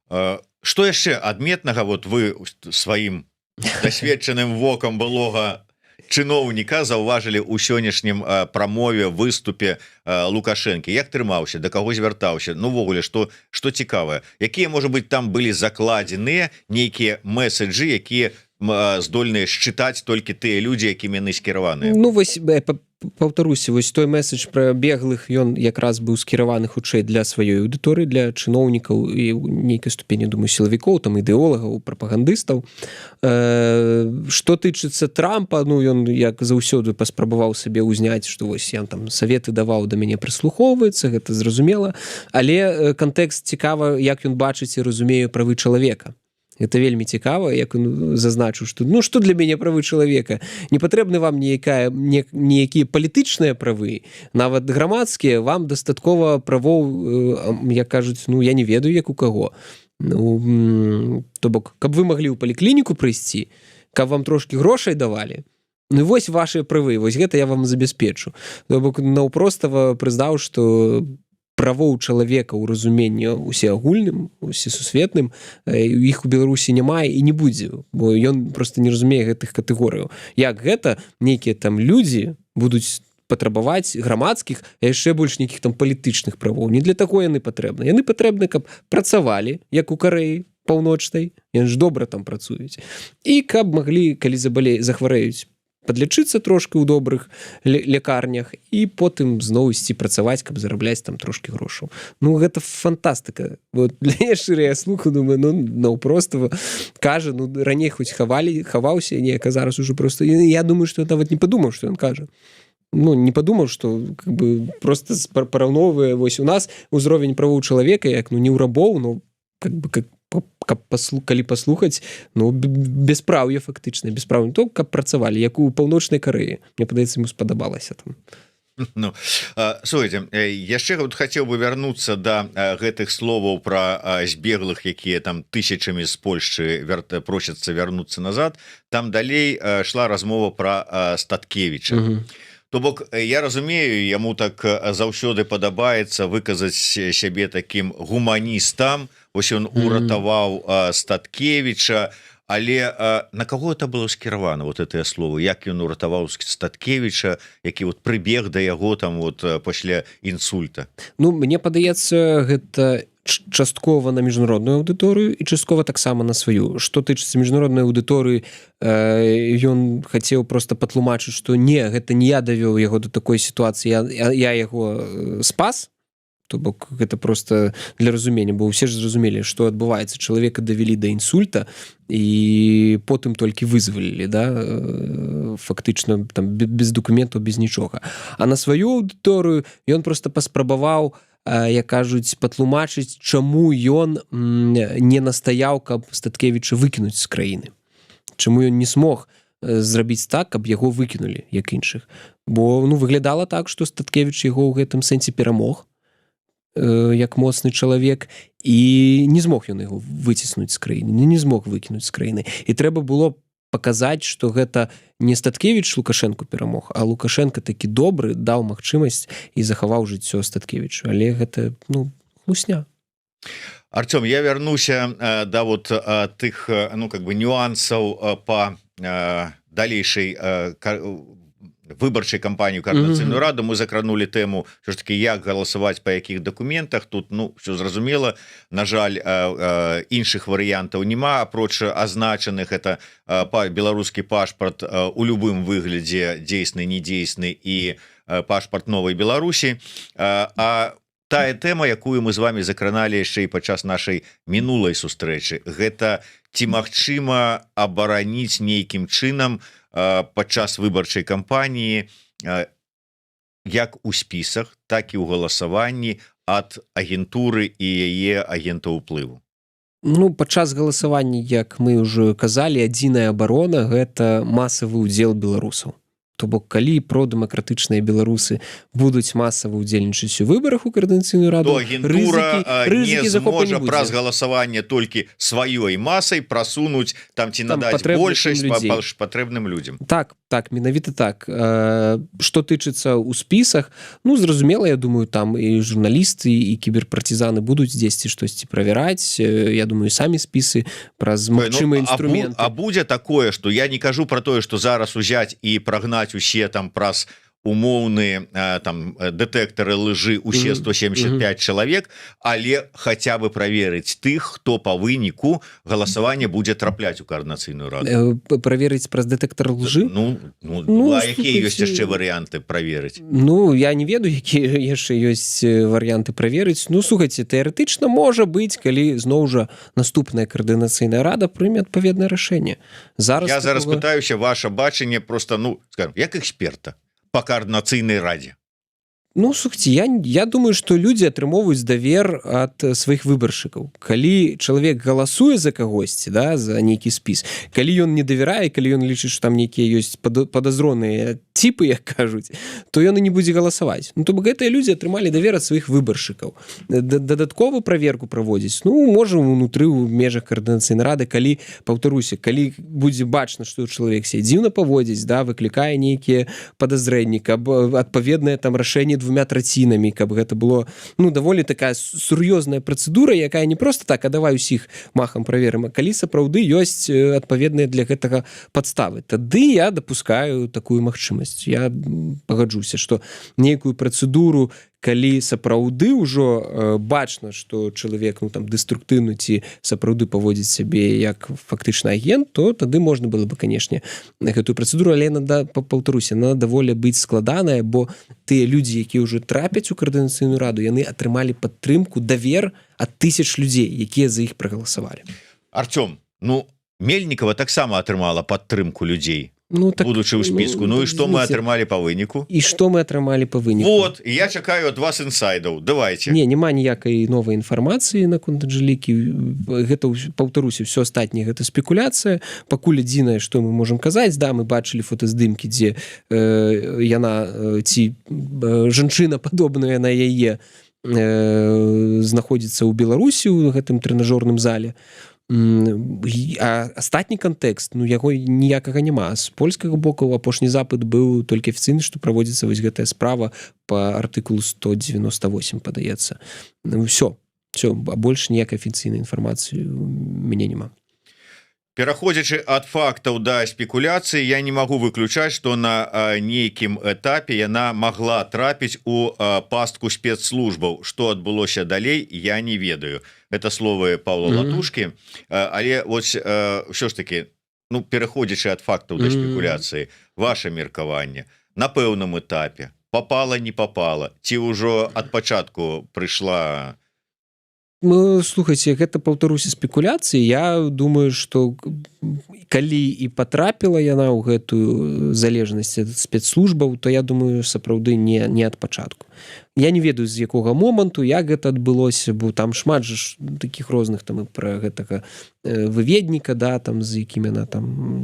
A: Што яшчэ адметнага вот вы сваім дасведчаным вокам былога чыноўніка заўважылі ў сённяшнім прамове, выступе Лукашэнкі? Як трымаўся, да каго звяртаўся? Ну, увогуле, што цікавае? Якія, можа быць, там былі закладзеныя нейкія меседжы, якія здольныя счытаць толькі тыя людзі, якімі яны скіраваныя?
B: Ну, вось, паўтаруся, вось той меседж пра беглых, ён якраз быў скіраваны хутчэй для сваёй аўдыторыі, для чыноўнікаў і нейкай ступені, думаю, сілавікоў, там ідэолагаў, прапагандыстаў. Што тычыцца Трампа, ну, ён, як заўсёды, паспрабаваў сабе ўзняць, што вось я там саветы даваў, да мяне прыслухоўваецца, гэта зразумела, але кантэкст цікава, як ён бачыць і разумее правы чалавека. Это вельмі цікава, як он зазначыў, што ну што для мяне правы чалавека? Не патрэбны вам ніякія палітычныя правы, нават грамадскія, вам дастаткова правоў, як кажуць, ну я не ведаю, як у каго. Ну, то бок, каб вы маглі ў паліклініку прыйсці, каб вам трошкі грошай давалі, ну вось вашыя правы, вось гэта я вам забяспечу. То бок, наўпростава прызнаў, што правоў чалавека ў разуменні усеагульным, усесусветным, іх у Беларусі няма і не будзе, бо ён просто не разумее гэтых катэгорыяў. Як гэта нейкія там людзі будуць патрабаваць грамадскіх, а яшчэ больш нейкіх там палітычных правоў. Не для таго яны патрэбны. Яны патрэбны, каб працавалі, як у Карэі паўночнай, яны ж добра там працуюць. І каб маглі, калі захварэюць, падлячыцца трошки ў добрых лякарнях і потым зноў ісці працаваць, каб зарабляць там трошки грошаў. Ну, гэта фантастыка. Вот для шчыра я слухаю, думаю, наўпрост кажа, раней хоць хаваўся, не, а зараз уже просто... Я думаю, што нават не падумаў, што ён кажа. Не падумаў, што как бы просто параўноўвае, вось у нас узровень правоў чалавека, як не ў рабоў, как бы калі паслухаць, беспраўе фактычна, беспраўе то, каб працавалі, як у паўночнай Карэі. Мне падаецца, ему спадабалася там.
A: Слухайте, яшчэ хацеў бы вярнуцца да гэтых словаў пра збеглых, якія там тысячамі з Польшчы просяцца вярнуцца назад. Там далей шла размова пра Статкевіча. То бок, я разумею, яму так заўсёды падабаецца выказаць сябе такім гуманістам. Вось ён уратаваў Статкевіча, але на каго это было скіравана, вот гэтыя словы, як ён уратаваў Статкевіча, які вот прыбег да яго там вот пасля інсульта?
B: Мне падаецца, гэта часткова на міжнародную аўдыторыю і часткова таксама на сваю. Што тычыцца міжнароднай аўдыторыі, ён хацеў просто патлумачыць, што не, гэта не я давёў яго да такой сітуацыі, я яго спас. То бок гэта просто для разумення, бо ўсе ж зразумелі, што адбываецца. Чалавека давялі да інсульта і потым толькі вызвалілі, да? Фактычна там без дакументаў, без нічога. А на сваю аўдыторыю ён просто паспрабаваў, як кажуць, патлумачыць, чаму ён не настаяў, каб Статкевіча выкінуць з краіны. Чаму ён не смог зрабіць так, каб яго выкінулі, як іншых. Бо выглядала так, што Статкевіч яго ў гэтым сэнсе перамог, як моцны чалавек, і не змог ён яго выціснуць з краіны, не змог выкінуць з краіны. І трэба было паказаць, што гэта не Статкевіч Лукашэнку перамог, а Лукашенко такі добры, даў магчымасць і захаваў жыццё Статкевічу. Але гэта, хлусня.
A: Артём, я вярнуся да вот тых, как бы нюансаў па далейшай выбарчай кампаніі Координацыйную раду. Мы закранули тэму, що ж таки, як галасаваць па якіх дакументах. Тут, все зразумела. На жаль, іншых варыянтаў няма, апроч азначаных. Это беларускі пашпарт у любым выглядзе, дзейсны, недзейсны, і пашпарт Новай Беларусі. А тая тэма, якую мы з вами закраналі яшчэ і падчас нашай мінулай сустрэчы, гэта ці магчыма абараніць нейкім чынам падчас выбарчай кампаніі як у спісах, так і ў галасаванні ад агентуры і яе агентаў уплыву.
B: Падчас галасавання, як мы ўжо казалі, адзіная абарона – гэта масавы ўдзел беларусаў. То бок, калі продэмакратычныя беларусы будуць масава ўдзельнічаць у выбарах у Координацыйную раду,
A: то агентура не зможа праз галасаванне толькі сваёй масай прасунуць там ці надаць большасць патрэбным людзям.
B: Так, менавіта так. Што тычыцца ў спісах, зразумела, я думаю, там і журналісты, і кіберпартизаны будуць дзесьці штосьці правяраць. Я думаю, самі спісы праз магчымыя інструменты.
A: А будзе такое, што я не кажу пра тое, што зараз узяць і прагнаць усе там праз умоўныя там дэтэктары лжы усе 175 чалавек, але хаця бы праверыць тых, хто па выніку галасавання будзе трапляць у Координацыйную раду.
B: Праверыць праз дэтэктар лжы?
A: А якія ёсць яшчэ варыянты праверыць?
B: Я не ведаю, якія яшчэ ёсць варыянты праверыць. Слухайце, тэарэтычна можа быць, калі зноў жа наступная Координацыйная рада прыме адпаведнае рашэнне.
A: Я зараз пытаюся ваше бачанне просто, скажем, як эксперта по Координацыйнай радзе.
B: Слухайте, я думаю, што людзі атрымоўваюць давер ад сваіх выбаршчыкаў. Калі чалавек галасуе за кагосьці, да, за нейкі спіс, калі ён не давярае, калі ён лічыць, што там нейкія ёсць падазроныя типы, як кажуць, то ён і не будзе галасаваць. То бок гэтыя людзі атрымалі давер ад сваіх выбаршчыкаў. Дадатковую праверку праводзіць, можа, унутры ў межах Координацыйнай рады, калі, паўтаруся, калі будзе бачна, што чалавек сябе дзіўна паводзіць, да, выклікае нейкія падазрэнні, каб адпаведнае там рашэнне 2/3, каб гэта было даволі такая сур'ёзная працэдура, якая не просто так, а давай усіх махам праверым, а калі сапраўды ёсць адпаведныя для гэтага падставы, тады я дапускаю такую магчымасць. Я пагаджуся, што нейкую працэдуру, калі сапраўды ўжо бачна, што чалавек дэструктыўны ці сапраўды паводзіць сябе як фактычны агент, то тады можна было бы, канешне, гэтую працэдуру, але паўтаруся, она даволі быць складаная, бо тыя людзі, якія ўжо трапяць у каардынацыйную раду, яны атрымалі падтрымку, давер ад тысяч людзей, якія за іх прагаласавалі.
A: Артём, Мельнікава таксама атрымала падтрымку людзей,
B: так,
A: будучы ў спіску. І што мы атрымалі па выніку?
B: І што мы атрымалі па выніку?
A: Вот, і я чакаю ад вас інсайдаў. Давайте.
B: Няма ніякай новай інфармацыі наконт Анжэлікі. Гэта, паўтаруся, ўсё астатняе гэта спекуляцыя. Пакуль адзінае, што мы можам казаць, мы бачылі фотаздымкі, дзе яна ці жанчына падобная на яе знаходзіцца ў Беларусі ў гэтым трэнажорным зале. А астатні кантэкст, яго ніякага няма. З польскага боку апошні запыт быў толькі афіцыйны, што праводзіцца вось гэтая справа па артыкулу 198, падаецца. Всё, а больш ніякай афіцыйнай інфармацыі у мяне няма.
A: Пераходзячы ад фактаў да спекуляцыі, я не магу выключаць, што на нейкім этапе яна магла трапіць у пастку спецслужбаў. Што адбылося далей, я не ведаю. Это словы Паўла Латушкі. Але ўсё ж таки, пераходзячы ад фактаў да спекуляцыі, ваше меркаванне на пэўным этапе попала, не попала, ці ўжо ад пачатку прыйшла...
B: Слухайце, гэта, паўтаруся, спекуляцыі. Я думаю, што калі і патрапіла яна ў гэтую залежнасць ад спецслужбаў, то я думаю, сапраўды не ад пачатку. Я не ведаю, з якога моманту, як гэта адбылося, бо там шмат ж такіх розных і пра гэтага выведніка, з якім яна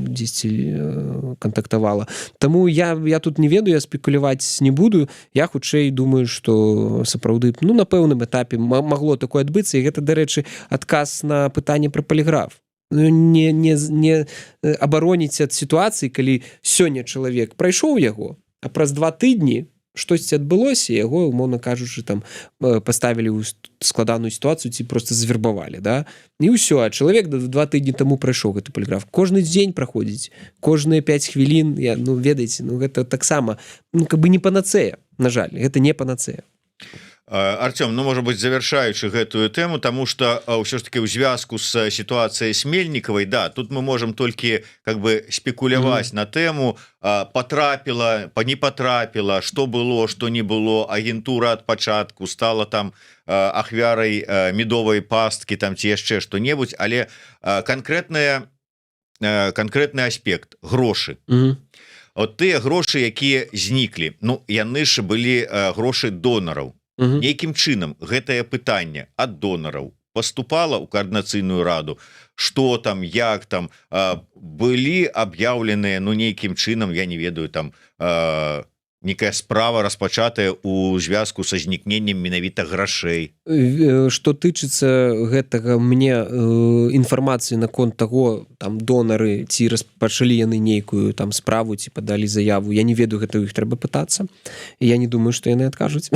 B: дзесьці кантактавала. Таму я тут не ведаю, я спекуляваць не буду. Я хутчэй думаю, што сапраўды на пэўным этапе магло такое адбыцца, і гэта, дарэчы, адказ на пытанне пра паліграф. Не абароніць ад сітуацыі, калі сёння чалавек прайшоў яго, а праз 2 тыдні штосьці адбылося, яго, умоўна кажучы, паставілі ў складаную сітуацыю ці проста звербавалі, і ўсё, а чалавек 2 тыдні таму прайшоў гэты паліграф. Кожны дзень праходзіць, кожныя 5 хвілін, ведаеце, гэта таксама не панацэя, на жаль, гэта не панацэя.
A: Артём, можа быть, завяршаючы гэтую тэму, таму што ўсё ж таки ў звязку з сітуацыяй з Мельнікавай, тут мы можам толькі спекуляваць на тэму, патрапіла, не патрапіла, што было, што не было, агентура ад пачатку стала ахвярай медовай пасткі ці яшчэ што-небудзь, але канкрэтны аспект, грошы. Тыя грошы, якія зніклі, яны ж былі грошы донараў. Нейкім чынам гэтае пытанне ад донараў паступала ў каардынацыйную раду, што там, як там, былі аб'яўленыя нейкім чынам, я не ведаю, некая справа распачатая ў звязку са знікненнем менавіта грашэй.
B: Што тычыцца гэтага, мне інфармацыі наконт таго, донары, ці распачалі яны нейкую справу, ці падалі заяву, я не ведаю, гэта ў іх трэба пытацца, і я не думаю, што яны адкажуць.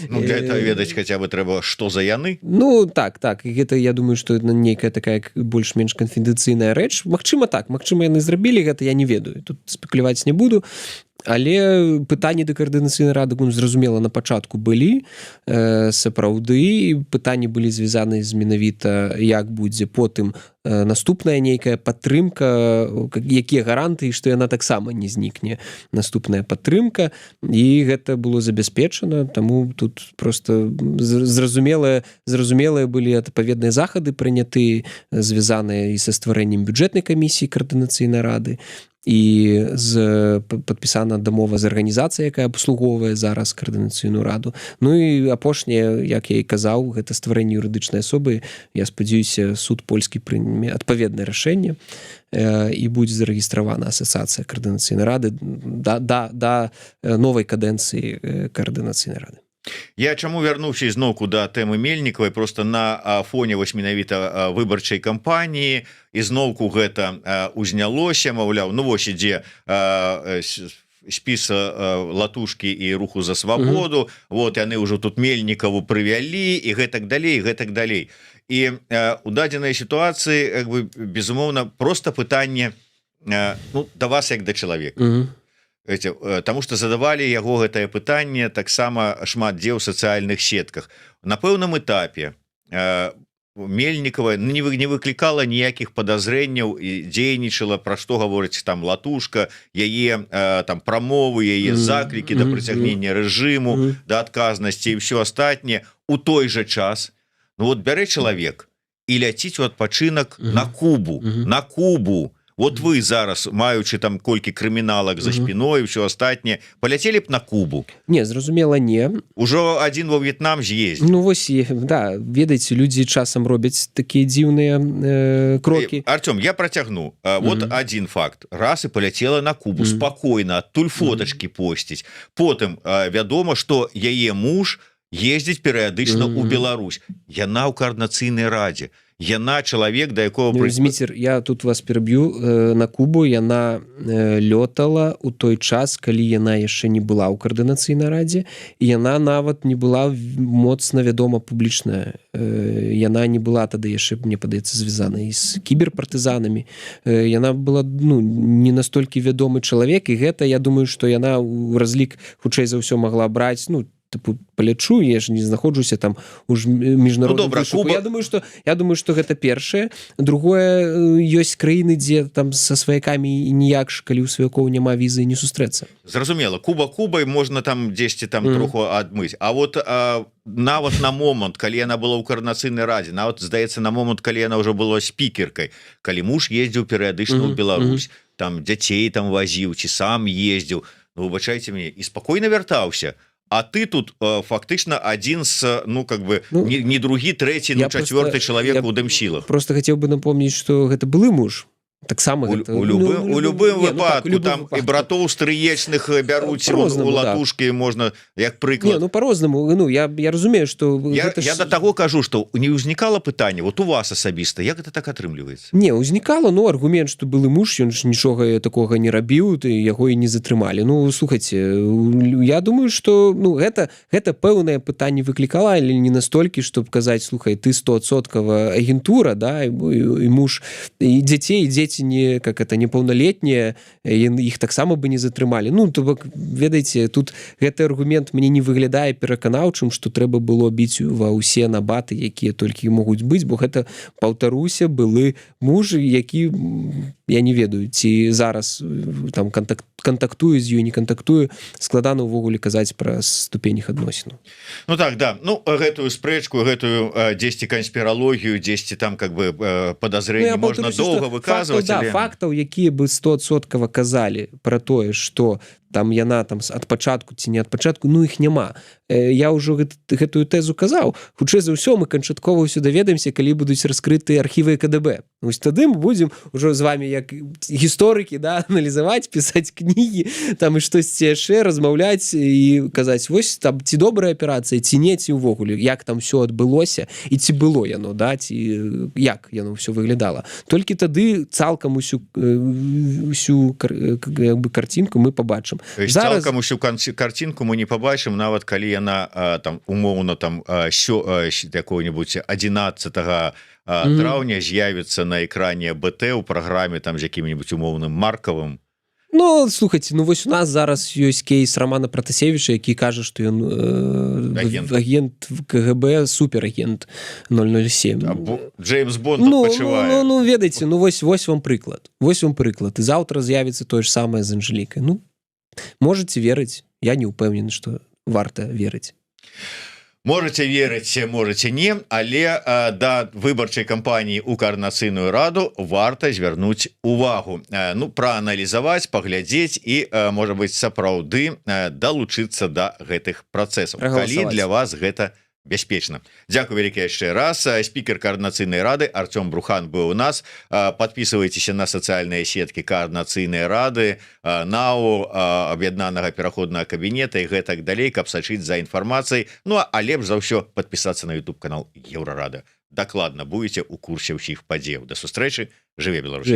A: Для этого ведаць хаця бы трэба, што за яны?
B: Так, гэта, я думаю, што нейкая такая больш-менш канфідэнцыйная рэч. Магчыма, яны зрабілі гэта, я не ведаю, тут спекуляваць не буду. Але пытанні да каардынацыйнай рады, зразумела, на пачатку былі, сапраўды пытанні былі звязаны з менавіта, як будзе потым наступная нейкая падтрымка, якія гарантыі, што яна таксама не знікне, наступная падтрымка, і гэта было забяспечана, таму тут просто зразумелыя былі адпаведныя захады прыняты, звязаныя і са стварэннем бюджэтнай камісіі каардынацыйнай рады, і падпісана дамова з арганізацыяй, якая абслугоўвае зараз каардынацыйную раду. І апошняе, як я і казаў, гэта стварэнне юрыдычнай асобы. Я спадзяюся, суд польскі прыме адпаведнае рашэнне і будзе зарэгістравана асацыяцыя каардынацыйнай рады да новай кадэнцыі каардынацыйнай рады.
A: Я чаму вярнуўся ізноўку да тэмы Мельнікавай, просто на фоне менавіта выбарчай кампаніі ізноўку гэта узнялося, маўляў, ідзе спіс латушкі і руху за свабоду, вот яны ўжо тут Мельнікаву прывялі і гэтак далей. І у дадзенай сітуацыі як бы безумоўна просто пытанне да вас як да чалавека. Таму што задавалі яго гэтае пытанне таксама шмат дзе ў сацыяльных сетках. На пэўным этапе Мельнікава не выклікала ніякіх падазрэнняў і дзейнічала, пра што гаворыць там латушка, яе там прамовы, яе заклікі да прыцягнення рэжыму, да адказнасці і ўсё астатняе. У той жа час вот бярэ чалавек і ляціць у адпачынак на Кубу, Вот вы зараз, маючы там колькі крыміналак за спіной, ўсё астатняе, паляцелі б на Кубу?
B: Не, зразумела, не.
A: Ужо адзін во В'етнам з'ездзіў.
B: Ну, вось, да, ведаеце, людзі часам робяць такія дзіўныя крокі.
A: Артём, я працягну. Вот адзін факт. Раз і паляцела на Кубу, спакойна, адтуль фотачкі посціць. Потым вядома, што яе муж ездзіць перыядычна ў Беларусь. Яна ў Коордынацыйнай радзе. Яна чалавек, да якого...
B: Зміцер, я тут вас пераб'ю. На Кубу яна лётала ў той час, калі яна яшчэ не была ў Коордынацыйнай радзе, і яна нават не была моцна вядома публічная. Яна не была тады яшчэ, мне падаецца, звязана і з кіберпартызанамі. Яна была не настолькі вядомы чалавек, і гэта, я думаю, што яна ў разлік хутчэй за ўсё магла браць, палячу, я ж не знаходжуся там у міжнародным вышуку. Я думаю, што гэта першае. Другое, ёсць краіны, дзе там са сваякамі ніяк ж, калі ў сваякоў няма візы, не сустрэцца.
A: Зразумела, Кубай можна там дзесьці там троху адмыць. А вот нават на момант, калі яна была ў Коордынацыйнай радзе, нават, здаецца, на момант, калі яна ўжо была спікеркай, калі муж ездзіў перыядычна ў Беларусь, там дзяцей там вазіў, ці сам ездзіў, выбачайце мяне, і спакойна вяртаўся. А ты тут фактычна адзін з, не другі, трэці, чацвёрты чалавек у дэмсілах.
B: Просто хацеў бы напомніць, што гэта былы муж. Таксама гэта...
A: У любым выпадку, там і братоў стрыечных бяруць у латушкі, можна, як прыклад.
B: Не, па-рознаму, я разумею, што...
A: Я да таго кажу, што не ўзнікала пытанне, вот у вас асабіста, як гэта так атрымліваецца?
B: Не, ўзнікала, аргумент, што былы муж, ён ж нічога такога не рабіў, яго і не затрымалі. Слухайце, я думаю, што гэта пэўнае пытанне выклікала, але не настолькі, чтоб казаць, слухай, ты 100% агентура, да, і муж, і дзяцей, і дзеці не непаўналетнія, іх таксама бы не затрымалі. То бок, ведаеце, тут гэты аргумент мне не выглядае пераканаўчым, што трэба было біць ва ўсе набаты, якія толькі могуць быць, бо гэта, паўтаруся, былы муж, які, я не ведаю, ці зараз там кантактуе з ёй, не кантактуе, складана ўвогуле казаць пра ступень іх адносінаў.
A: Так, да. Гэтую спрэчку, гэтую дзесьці канспіралогію, дзесьці там падазрэнні можна доўга выказваць.
B: Фактаў, якія бы 100% казалі пра тое, што там яна там ад пачатку ці не ад пачатку, іх няма. Я ўжо гэтую тэзу казаў. Хутчэй за ўсё мы канчаткова ўсё даведаемся, калі будуць раскрыты архівы КДБ. Тады мы будзем ужо з вами як гісторыкі, да, аналізаваць, пісаць кнігі, там і штосьці яшчэ размаўляць і казаць, вось там ці добрая аперацыя, ці не, ці ўвогуле, як там ўсё адбылося і ці было яно, да, ці як яно ўсё выглядала. Толькі тады цалкам усю карцінку мы пабачым.
A: Цалкам усю карцінку мы не пабачым, нават калі яна там умоўна там якого-нибудь 11 траўня з'явіцца на экране БТ ў праграме там з якім-нибудь умоўным Маркавым.
B: Слухайце, вось у нас зараз ёсць кейс Романа Пратасевіча, які кажа, што ён агент КГБ, суперагент 007.
A: Джеймс Бонд адпачывае.
B: Ведаеце, вось вам прыклад. І заўтра з'явіцца тое ж самае з Анжелікай. Можаце верыць, я не ўпэўнены, што варта верыць.
A: Можаце верыць, можаце не, але да выбарчай кампаніі ў Коордынацыйную раду варта звярнуць увагу. Прааналізаваць, паглядзець і, можа быць, сапраўды далучыцца да гэтых працэсаў. Калі для вас гэта бяспечна. Дзякую вялікі яшчэ раз. Спікер Коордынацыйнай рады Артём Брухан быў у нас. Подписывайтеся на сацыяльныя сеткі Коордынацыйнай рады, НАУ, аб'яднанага пераходнага кабінета і гэтак далей, каб сачыць за інфармацыяй. А лепш за ўсё подпісацца на YouTube канал Еўрарада. Дакладна будзеце ў курсе ўсіх падзеяў. Да сустрэчы. Жыве Беларусь.